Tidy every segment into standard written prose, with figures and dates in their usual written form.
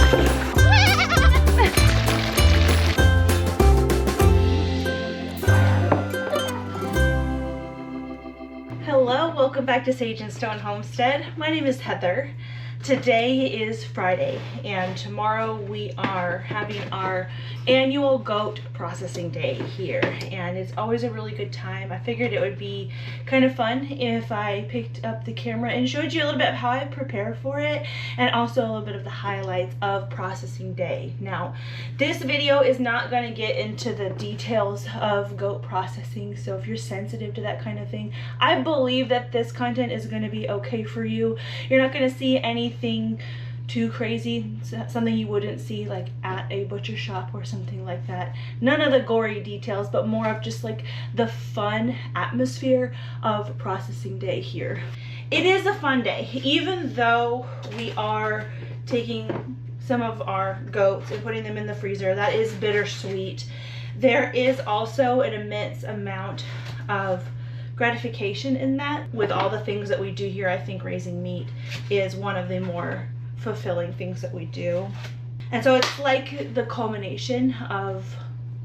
Hello, welcome back to Sage and Stone Homestead. My name is Heather. Today is Friday and tomorrow we are having our annual goat processing day here, and it's always a really good time. I figured it would be kind of fun if I picked up the camera and showed you a little bit of how I prepare for it and also a little bit of the highlights of processing day. Now, this video is not going to get into the details of goat processing, so if you're sensitive to that kind of thing, I believe that this content is going to be okay for you. You're not going to see anything too crazy, something you wouldn't see like at a butcher shop or something like that. None of the gory details, but more of just like the fun atmosphere of processing day here. It is a fun day, even though we are taking some of our goats and putting them in the freezer. That is bittersweet. There is also an immense amount of gratification in that. With all the things that we do here, I think raising meat is one of the more fulfilling things that we do. And so it's like the culmination of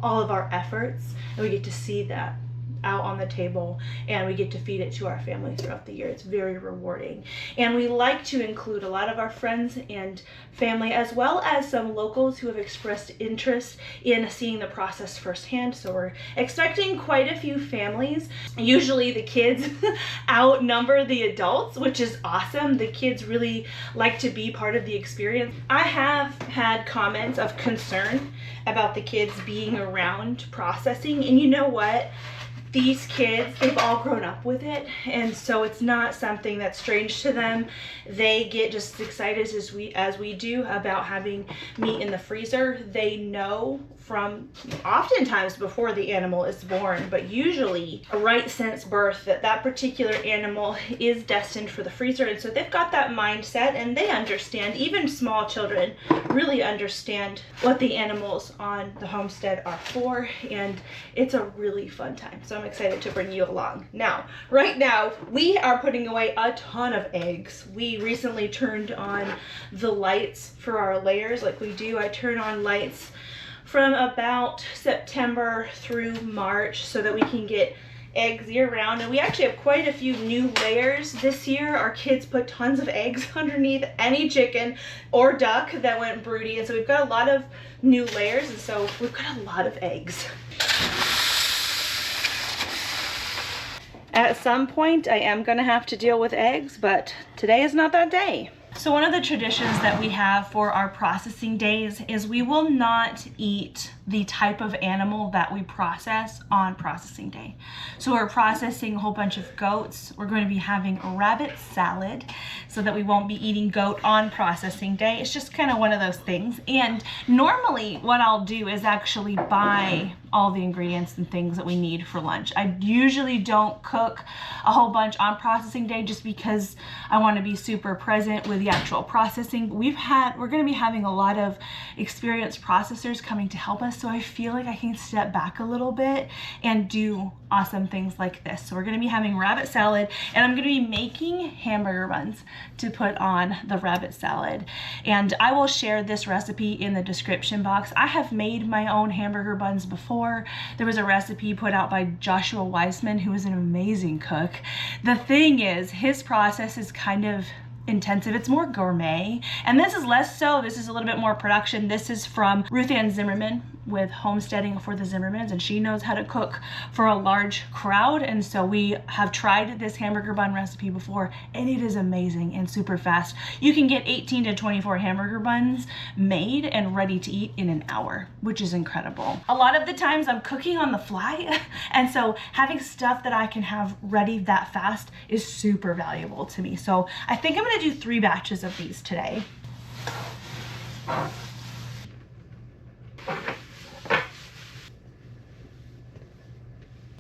all of our efforts, and we get to see that out on the table and we get to feed it to our family throughout the year. It's very rewarding, and we like to include a lot of our friends and family as well as some locals who have expressed interest in seeing the process firsthand. So we're expecting quite a few families. Usually the kids outnumber the adults, which is awesome. The kids really like to be part of the experience. I have had comments of concern about the kids being around processing, and you know what? These kids, they've all grown up with it, and so it's not something that's strange to them. They get just as excited as we do about having meat in the freezer. They know from oftentimes before the animal is born, but usually right since birth, that particular animal is destined for the freezer, and so they've got that mindset and they understand. Even small children really understand what the animals on the homestead are for, and it's a really fun time. So I'm excited to bring you along. Now, right now, we are putting away a ton of eggs. We recently turned on the lights for our layers like we do. I turn on lights from about September through March so that we can get eggs year round, and we actually have quite a few new layers this year. Our kids put tons of eggs underneath any chicken or duck that went broody, and so we've got a lot of new layers, and so we've got a lot of eggs. At some point I am gonna have to deal with eggs, but today is not that day. So one of the traditions that we have for our processing days is we will not eat the type of animal that we process on processing day. So we're processing a whole bunch of goats. We're going to be having a rabbit salad so that we won't be eating goat on processing day. It's just kind of one of those things. And normally what I'll do is actually buy all the ingredients and things that we need for lunch. I usually don't cook a whole bunch on processing day just because I want to be super present with the actual processing. We're going to be having a lot of experienced processors coming to help us, so I feel like I can step back a little bit and do awesome things like this. So we're going to be having rabbit salad, and I'm going to be making hamburger buns to put on the rabbit salad, and I will share this recipe in the description box. I have made my own hamburger buns before. There was a recipe put out by Joshua Weissman, who is an amazing cook. The thing is, his process is kind of intensive. It's more gourmet, and this is less so. This is a little bit more production. This is from Ruth Ann Zimmerman with Homesteading for the Zimmermans, and she knows how to cook for a large crowd, and so we have tried this hamburger bun recipe before, and it is amazing and super fast. You can get 18 to 24 hamburger buns made and ready to eat in an hour, which is incredible. A lot of the times I'm cooking on the fly, and so having stuff that I can have ready that fast is super valuable to me. So I think I'm gonna do 3 batches of these today.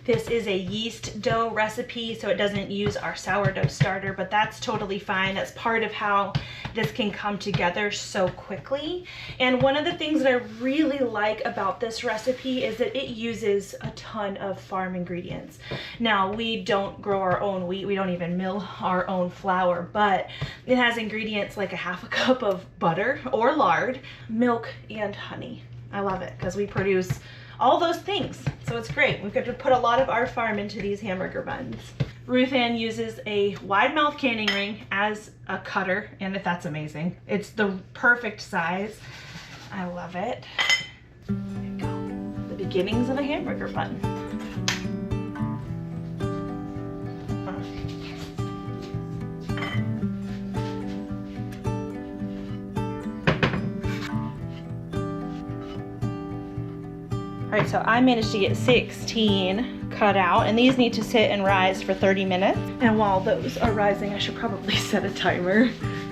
This is a yeast dough recipe, so it doesn't use our sourdough starter, but that's totally fine. That's part of how this can come together so quickly. And one of the things that I really like about this recipe is that it uses a ton of farm ingredients. Now, we don't grow our own wheat, we don't even mill our own flour, but it has ingredients like a half a cup of butter or lard, milk, and honey. I love it because we produce all those things, so it's great. We've got to put a lot of our farm into these hamburger buns. Ruth Ann uses a wide mouth canning ring as a cutter, and that's amazing. It's the perfect size. I love it. There you go. The beginnings of a hamburger bun. All right, so I managed to get 16 cut out, and these need to sit and rise for 30 minutes. And while those are rising, I should probably set a timer.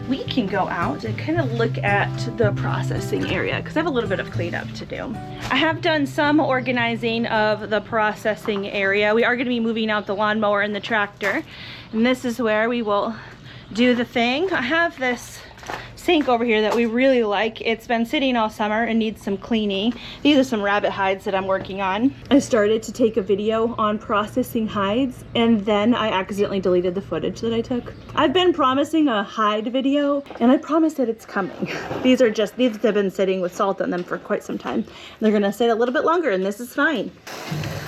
We can go out and kind of look at the processing area because I have a little bit of cleanup to do. I have done some organizing of the processing area. We are going to be moving out the lawnmower and the tractor, and this is where we will do the thing. I have this sink over here that we really like. It's been sitting all summer and needs some cleaning. These are some rabbit hides that I'm working on. I started to take a video on processing hides, and then I accidentally deleted the footage that I took. I've been promising a hide video, and I promise that it's coming. These have been sitting with salt on them for quite some time. They're gonna sit a little bit longer, and this is fine.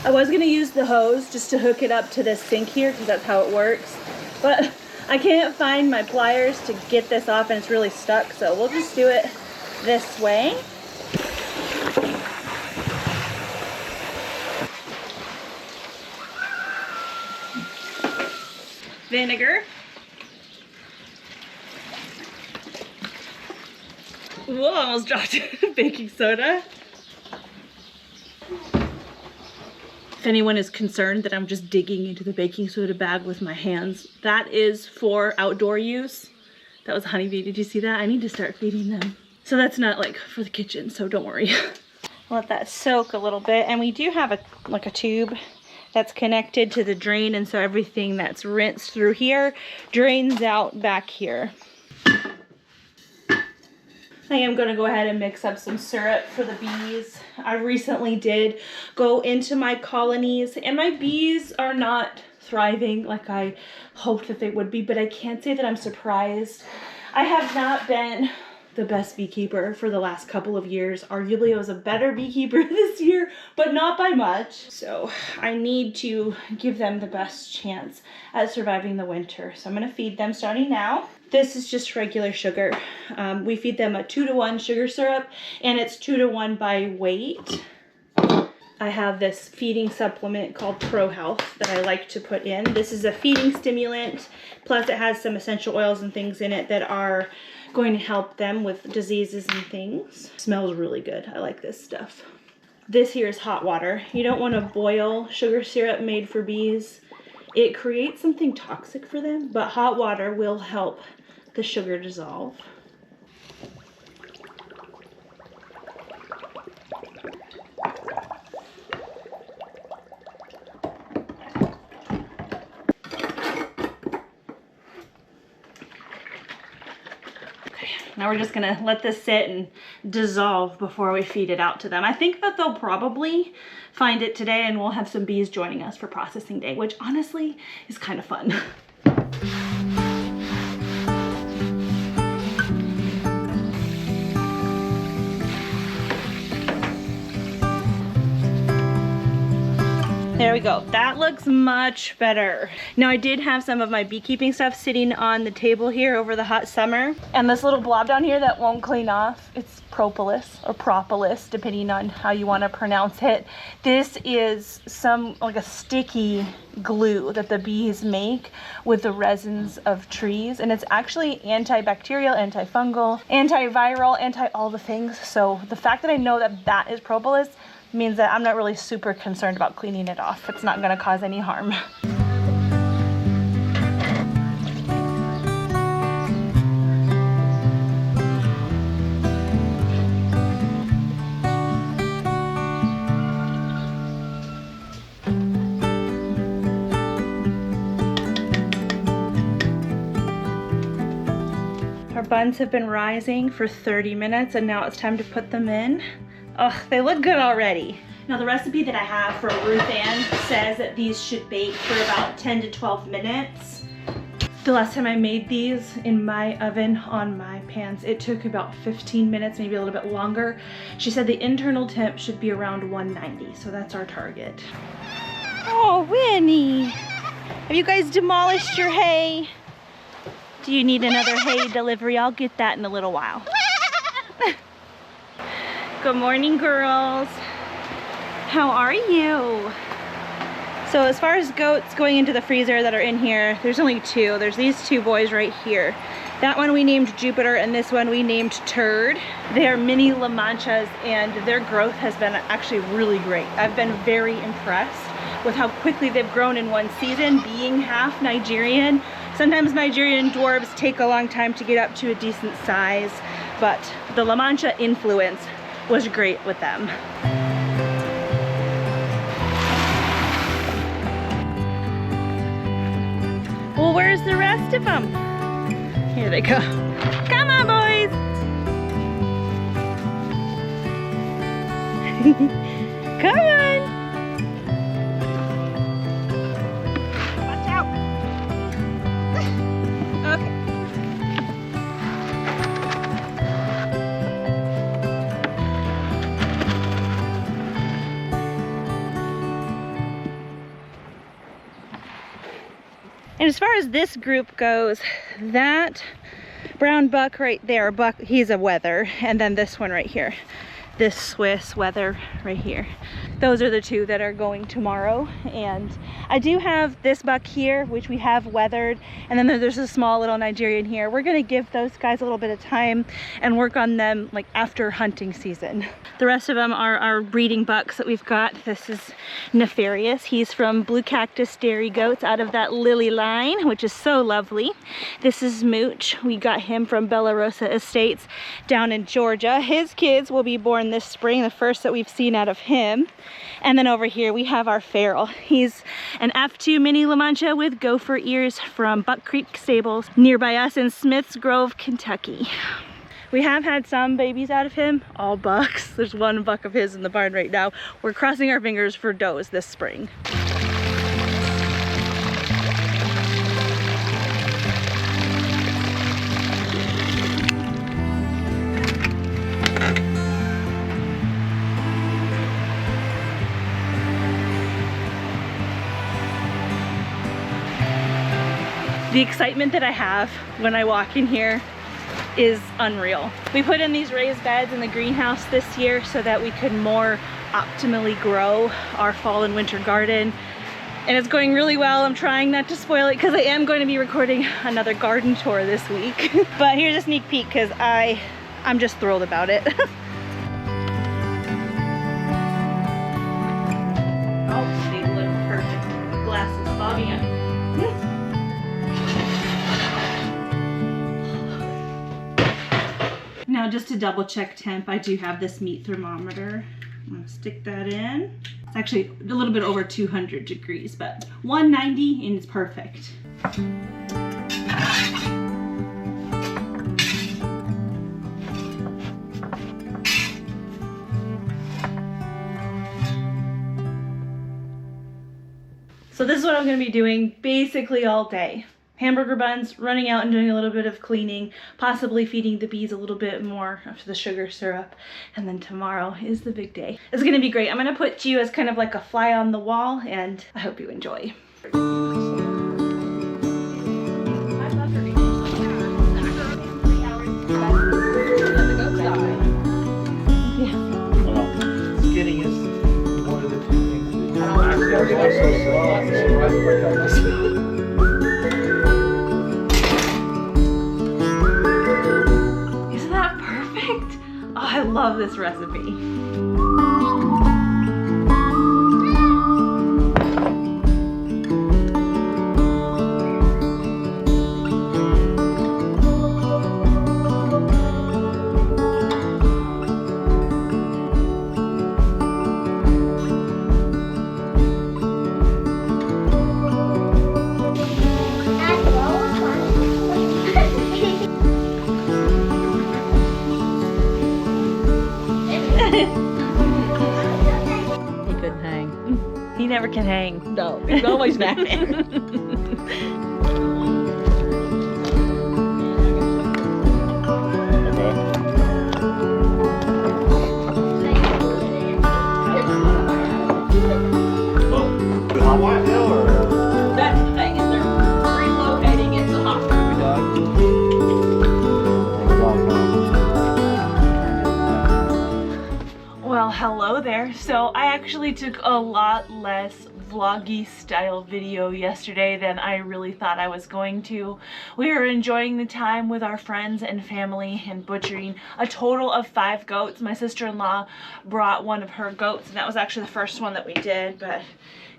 I was gonna use the hose just to hook it up to this sink here because that's how it works, but I can't find my pliers to get this off, and it's really stuck, so we'll just do it this way. Vinegar. Whoa, I almost dropped baking soda. If anyone is concerned that I'm just digging into the baking soda bag with my hands, that is for outdoor use. That was a honeybee. Did you see that? I need to start feeding them. So that's not like for the kitchen, so don't worry. Let that soak a little bit. And we do have a tube that's connected to the drain, and so everything that's rinsed through here drains out back here. I am going to go ahead and mix up some syrup for the bees. I recently did go into my colonies, and my bees are not thriving like I hoped that they would be, but I can't say that I'm surprised. I have not been the best beekeeper for the last couple of years. Arguably I was a better beekeeper this year, but not by much. So I need to give them the best chance at surviving the winter. So I'm going to feed them starting now. This is just regular sugar. We feed them a 2-to-1 sugar syrup, and it's 2-to-1 by weight. I have this feeding supplement called Pro Health that I like to put in. This is a feeding stimulant, plus it has some essential oils and things in it that are going to help them with diseases and things. Smells really good. I like this stuff. This here is hot water. You don't want to boil sugar syrup made for bees. It creates something toxic for them, but hot water will help the sugar dissolve. Now we're just gonna let this sit and dissolve before we feed it out to them. I think that they'll probably find it today, and we'll have some bees joining us for processing day, which honestly is kind of fun. There we go. That looks much better. Now I did have some of my beekeeping stuff sitting on the table here over the hot summer. And this little blob down here that won't clean off, it's propolis or propolis, depending on how you want to pronounce it. This is like a sticky glue that the bees make with the resins of trees. And it's actually antibacterial, antifungal, antiviral, anti all the things. So the fact that I know that that is propolis means that I'm not really super concerned about cleaning it off. It's not gonna cause any harm. Our buns have been rising for 30 minutes and now it's time to put them in. Oh, they look good already. Now the recipe that I have for Ruth Ann says that these should bake for about 10 to 12 minutes. The last time I made these in my oven on my pans, it took about 15 minutes, maybe a little bit longer. She said the internal temp should be around 190, so that's our target. Oh, Winnie, have you guys demolished your hay? Do you need another hay delivery? I'll get that in a little while. Good morning, girls. How are you? So as far as goats going into the freezer that are in here, there's only two. There's these two boys right here. That one we named Jupiter and this one we named Turd. They are mini La Manchas and their growth has been actually really great. I've been very impressed with how quickly they've grown in one season, being half Nigerian. Sometimes Nigerian dwarves take a long time to get up to a decent size, but the La Mancha influence was great with them. Well, where's the rest of them? Here they go. Come on, boys. Come on. Watch out. Okay. And as far as this group goes, that brown buck right there, buck, he's a wether, and then this one right here, this Swiss wether right here. Those are the two that are going tomorrow. And I do have this buck here, which we have weathered, and then there's a small little Nigerian here. We're gonna give those guys a little bit of time and work on them like after hunting season. The rest of them are our breeding bucks that we've got. This is Nefarious. He's from Blue Cactus Dairy Goats out of that Lily line, which is so lovely. This is Mooch. We got him from Bella Rosa Estates down in Georgia. His kids will be born this spring, the first that we've seen out of him. And then over here we have our feral. He's an F2 mini La Mancha with gopher ears from Buck Creek Stables nearby us in Smiths Grove, Kentucky. We have had some babies out of him, all bucks. There's one buck of his in the barn right now. We're crossing our fingers for does this spring. The excitement that I have when I walk in here is unreal. We put in these raised beds in the greenhouse this year so that we could more optimally grow our fall and winter garden. And it's going really well. I'm trying not to spoil it because I am going to be recording another garden tour this week. But here's a sneak peek because I'm just thrilled about it. Oh, they look perfect. Glasses fogging up. Now just to double check temp, I do have this meat thermometer. I'm gonna stick that in. It's actually a little bit over 200 degrees, but 190 and it's perfect. So this is what I'm gonna be doing basically all day. Hamburger buns, running out and doing a little bit of cleaning, possibly feeding the bees a little bit more of the sugar syrup, and then tomorrow is the big day. It's gonna be great. I'm gonna put you as kind of like a fly on the wall, and I hope you enjoy. Isn't that perfect? Oh, I love this recipe. He never can hang. No, he's always napping. Well, hello there. So I actually took a lot less vloggy style video yesterday than I really thought I was going to. We were enjoying the time with our friends and family and butchering a total of 5 goats. My sister-in-law brought one of her goats, and that was actually the first one that we did, but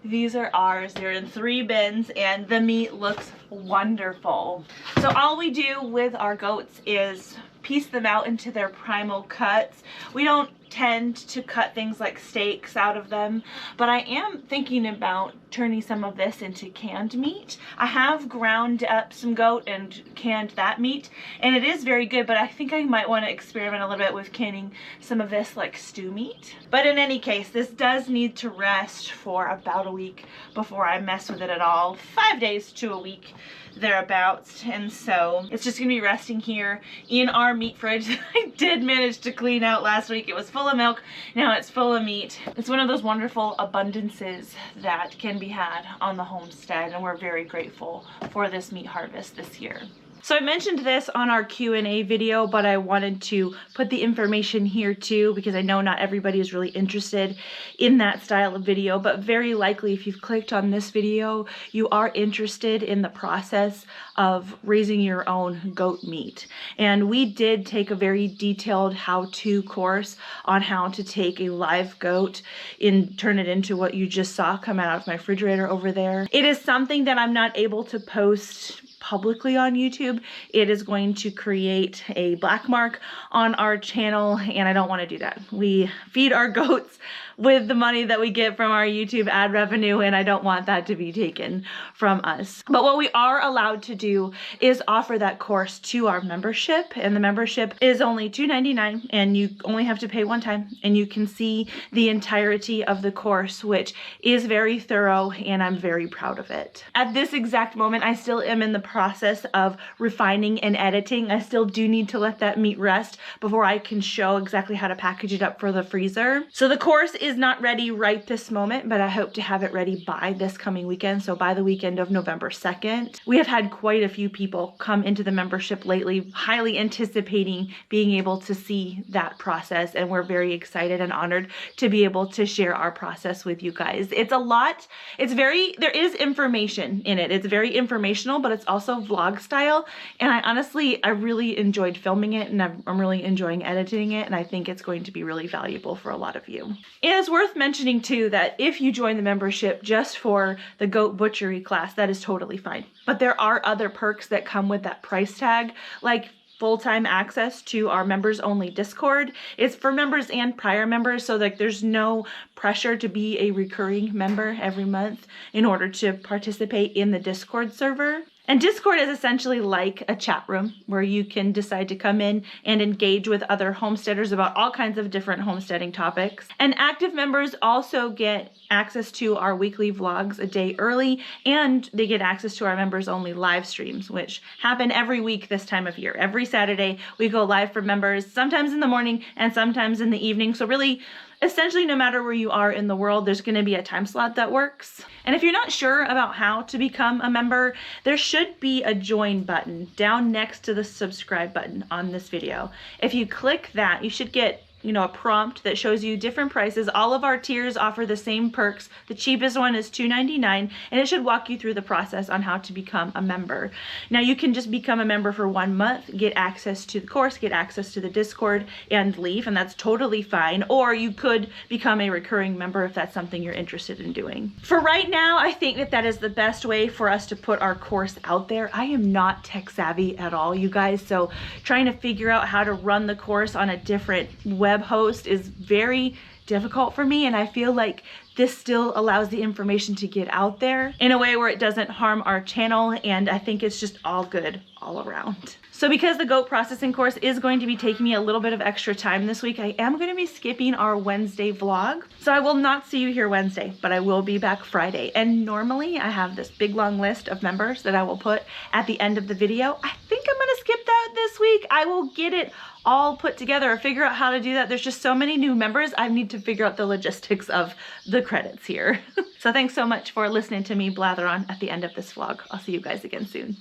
these are ours. They're in 3 bins and the meat looks wonderful. So all we do with our goats is piece them out into their primal cuts. We don't tend to cut things like steaks out of them, but I am thinking about turning some of this into canned meat. I have ground up some goat and canned that meat, and it is very good, but I think I might want to experiment a little bit with canning some of this like stew meat. But in any case, this does need to rest for about a week before I mess with it at all. 5 days to a week thereabouts, and so it's just gonna be resting here in our meat fridge that I did manage to clean out last week. It was full of milk, now it's full of meat. It's one of those wonderful abundances that can be had on the homestead, and we're very grateful for this meat harvest this year. So I mentioned this on our Q&A video, but I wanted to put the information here too, because I know not everybody is really interested in that style of video, but very likely if you've clicked on this video, you are interested in the process of raising your own goat meat. And we did take a very detailed how-to course on how to take a live goat and turn it into what you just saw come out of my refrigerator over there. It is something that I'm not able to post publicly on YouTube. It is going to create a black mark on our channel, and I don't want to do that. We feed our goats with the money that we get from our YouTube ad revenue, and I don't want that to be taken from us. But what we are allowed to do is offer that course to our membership, and the membership is only $2.99, and you only have to pay one time, and you can see the entirety of the course, which is very thorough, and I'm very proud of it. At this exact moment, I still am in the process of refining and editing. I still do need to let that meat rest before I can show exactly how to package it up for the freezer. So the course is not ready right this moment, but I hope to have it ready by this coming weekend, so by the weekend of November 2nd. We have had quite a few people come into the membership lately, highly anticipating being able to see that process, and we're very excited and honored to be able to share our process with you guys. It's a lot, there is information in it. It's very informational, but it's also vlog style, and I really enjoyed filming it, and I'm really enjoying editing it, and I think it's going to be really valuable for a lot of you. And it's worth mentioning too that if you join the membership just for the goat butchery class, that is totally fine. But there are other perks that come with that price tag, like full-time access to our members only Discord. It's for members and prior members, so like there's no pressure to be a recurring member every month in order to participate in the Discord server. And Discord is essentially like a chat room where you can decide to come in and engage with other homesteaders about all kinds of different homesteading topics. And active members also get access to our weekly vlogs a day early, and they get access to our members only live streams, which happen every week this time of year. Every Saturday we go live for members, sometimes in the morning and sometimes in the evening. So really, essentially, no matter where you are in the world, there's going to be a time slot that works. And if you're not sure about how to become a member, there should be a join button down next to the subscribe button on this video. If you click that, you should get a prompt that shows you different prices. All of our tiers offer the same perks. The cheapest one is $2.99, and it should walk you through the process on how to become a member. Now you can just become a member for 1 month, get access to the course, get access to the Discord, and leave, and that's totally fine. Or you could become a recurring member if that's something you're interested in doing. For right now, I think that is the best way for us to put our course out there. I am not tech savvy at all, you guys, so trying to figure out how to run the course on a different web host is very difficult for me, and I feel like this still allows the information to get out there in a way where it doesn't harm our channel, and I think it's just all good all around. So because the goat processing course is going to be taking me a little bit of extra time this week, I am going to be skipping our Wednesday vlog. So I will not see you here Wednesday, but I will be back Friday. And normally I have this big long list of members that I will put at the end of the video. I think I'm going to skip that this week. I will get it all put together or figure out how to do that. There's just so many new members. I need to figure out the logistics of the credits here. So thanks so much for listening to me blather on at the end of this vlog. I'll see you guys again soon.